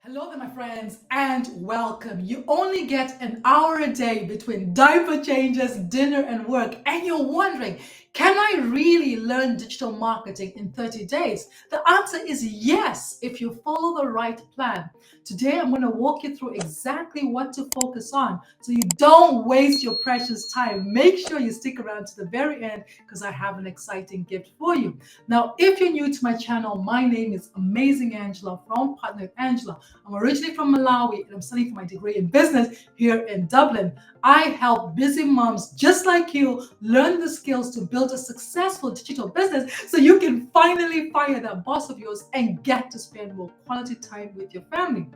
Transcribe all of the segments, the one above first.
Hello there, my friends, and welcome. You only get an hour a day between diaper changes, dinner, and work, and you're wondering, can I really learn digital marketing in 30 days? The answer is yes, if you follow the right plan. Today, I'm going to walk you through exactly what to focus on so you don't waste your precious time. Make sure you stick around to the very end because I have an exciting gift for you. Now, if you're new to my channel, my name is Amazing Angela from Partner with Angela. I'm originally from Malawi and I'm studying for my degree in business here in Dublin. I help busy moms just like you learn the skills to build a successful digital business so you can finally fire that boss of yours and get to spend more quality time with your family.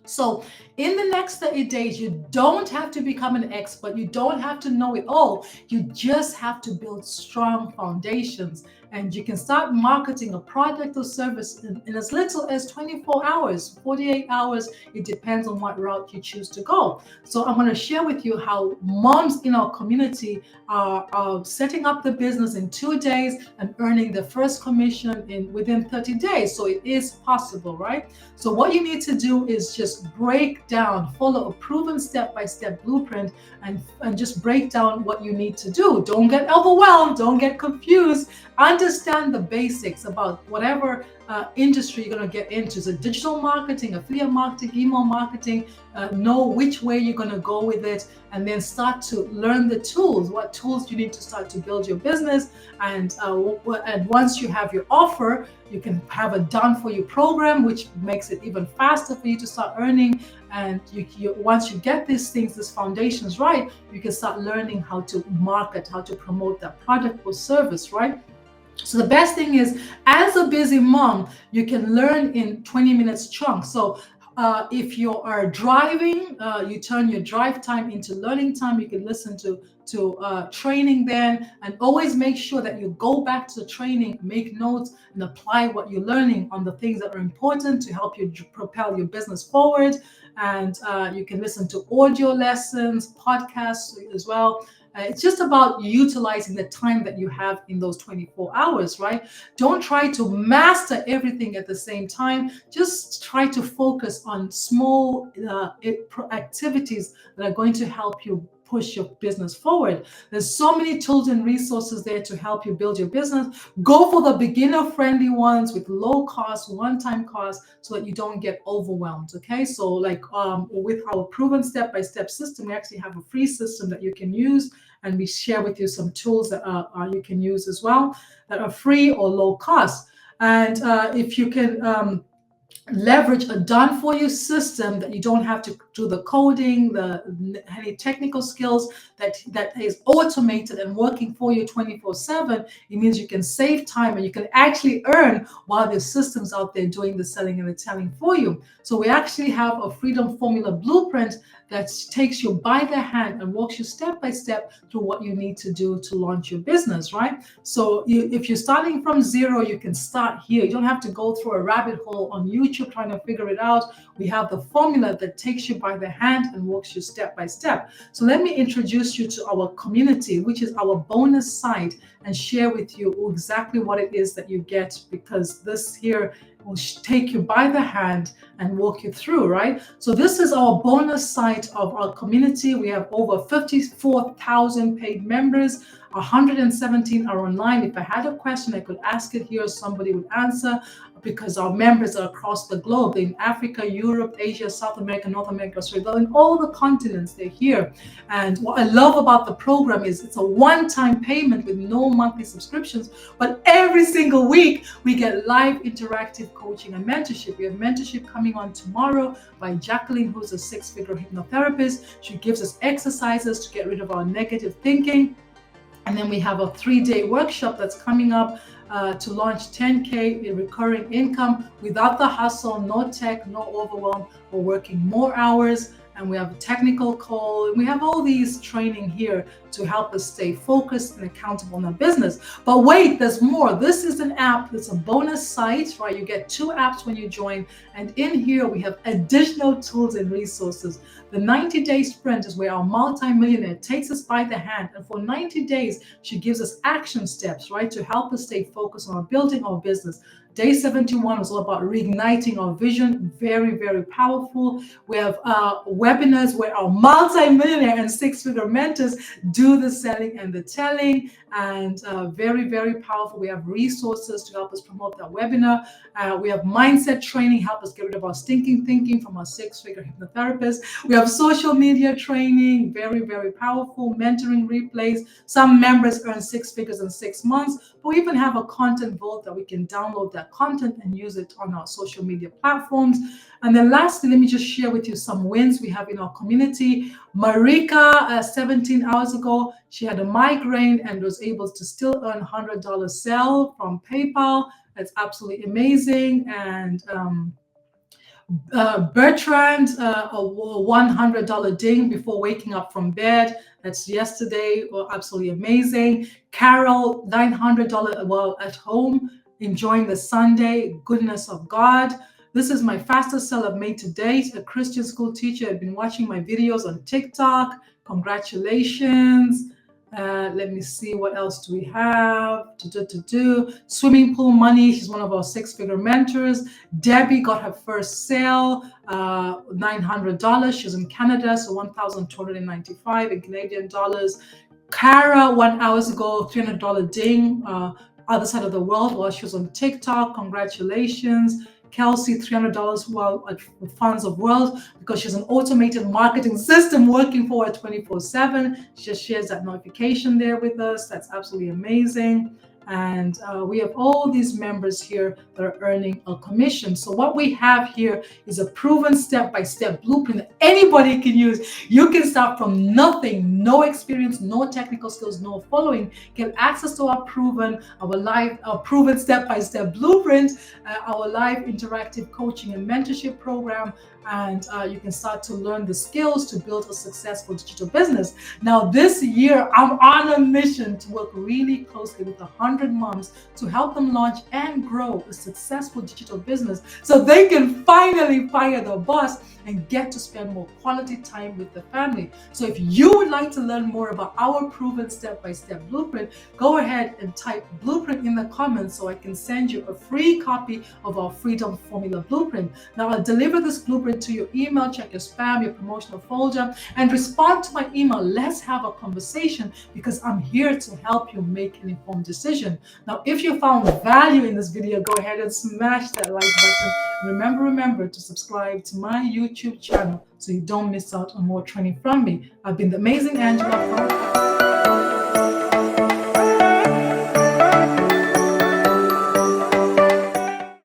So, in the next 30 days, you don't have to become an expert. You don't have to know it all. You just have to build strong foundations. And you can start marketing a product or service in as little as 24 hours, 48 hours. It depends on what route you choose to go. So, I'm going to share with you how moms in our community are setting up the business in 2 days and earning the first commission within 30 days. So, it is possible, right? So what you need to do is just break down, follow a proven step-by-step blueprint and just break down what you need to do. Don't get overwhelmed, don't get confused. Understand the basics about whatever industry you're going to get into. So digital marketing, affiliate marketing, email marketing, know which way you're going to go with it, and then start to learn the tools, what tools you need to start to build your business. And once you have your offer, you can have a done for you program, which makes it even faster for you to start earning. And once you get these things, these foundations right, you can start learning how to market, how to promote that product or service, right? So the best thing is, as a busy mom, you can learn in 20 minutes chunks. So if you are driving, you turn your drive time into learning time. You can listen to training then, and always make sure that you go back to the training, make notes, and apply what you're learning on the things that are important to help you propel your business forward. And you can listen to audio lessons, podcasts as well. It's just about utilizing the time that you have in those 24 hours, right? Don't try to master everything at the same time. Just try to focus on small activities that are going to help you push your business forward. There's so many tools and resources there to help you build your business. Go for the beginner friendly ones with low cost, one-time cost, so that you don't get overwhelmed. Okay, so like with our proven step-by-step system, we actually have a free system that you can use, and we share with you some tools that you can use as well that are free or low cost. And if you can leverage a done for you system that you don't have to do the coding, any technical skills, that is automated and working for you 24/7, it means you can save time and you can actually earn while there's systems out there doing the selling and the telling for you. So we actually have a freedom formula blueprint that takes you by the hand and walks you step by step through what you need to do to launch your business, right? So if you're starting from zero, you can start here. You don't have to go through a rabbit hole on YouTube trying to figure it out. We have the formula that takes you by the hand and walks you step by step. So let me introduce you to our community, which is our bonus site, and share with you exactly what it is that you get, because this here will take you by the hand and walk you through, right? So this is our bonus site of our community. We have over 54,000 paid members. 117 are online. If I had a question, I could ask it here, somebody would answer, because our members are across the globe, in Africa, Europe, Asia, South America, North America, Australia, in all the continents, they're here. And what I love about the program is it's a one-time payment with no monthly subscriptions, but every single week we get live interactive coaching and mentorship. We have mentorship coming on tomorrow by Jacqueline, who's a six-figure hypnotherapist. She gives us exercises to get rid of our negative thinking. And then we have a 3-day workshop that's coming up to launch 10K in recurring income without the hustle, no tech, no overwhelm. We're working more hours, and we have a technical call, and we have all these training here to help us stay focused and accountable in our business. But wait, there's more. This is an app. It's a bonus site, right? You get 2 apps when you join, and in here we have additional tools and resources. The 90-day sprint is where our multi-millionaire takes us by the hand, and for 90 days she gives us action steps, right, to help us stay focused on building our business. Day 71 was all about reigniting our vision. Very, very powerful. We have webinars where our multi-millionaire and six-figure mentors do the selling and the telling, and very, very powerful. We have resources to help us promote that webinar. We have mindset training, help us get rid of our stinking thinking from our six-figure hypnotherapist. We have social media training, very, very powerful. Mentoring replays. Some members earn six figures in 6 months. But we even have a content vault that we can download that content and use it on our social media platforms. And then lastly, let me just share with you some wins we have in our community. Marika, 17 hours ago, she had a migraine and was able to still earn $100 sale from PayPal. That's absolutely amazing. And Bertrand, a $100 ding before waking up from bed. That's yesterday. Well, absolutely amazing. Carol, $900 while at home, enjoying the Sunday goodness of God. This is my fastest sell I've made to date. A Christian school teacher had been watching my videos on TikTok. Congratulations. Let me see, what else do we have? Swimming pool money. She's one of our six-figure mentors. Debbie got her first sale, $900. She's in Canada, so $1,295 in Canadian dollars. Kara, 1 hour ago, $300 ding, other side of the world while she was on TikTok. Congratulations. Kelsey, $300 while at Funds of World, because she's an automated marketing system working for her 24/7. She just shares that notification there with us. That's absolutely amazing. And we have all these members here that are earning a commission. So what we have here is a proven step-by-step blueprint that anybody can use. You can start from nothing, no experience, no technical skills, no following, get access to our proven step-by-step blueprint, our live interactive coaching and mentorship program, and you can start to learn the skills to build a successful digital business. Now, this year, I'm on a mission to work really closely with 100 moms to help them launch and grow a successful digital business so they can finally fire the boss and get to spend more quality time with the family. So if you would like to learn more about our proven step-by-step blueprint, go ahead and type blueprint in the comments so I can send you a free copy of our Freedom Formula blueprint. Now, I'll deliver this blueprint to your email. Check your spam, your promotional folder, and respond to my email. Let's have a conversation, because I'm here to help you make an informed decision. Now, if you found value in this video, go ahead and smash that like button. Remember to subscribe to my YouTube channel so you don't miss out on more training from me. I've been the amazing Angela from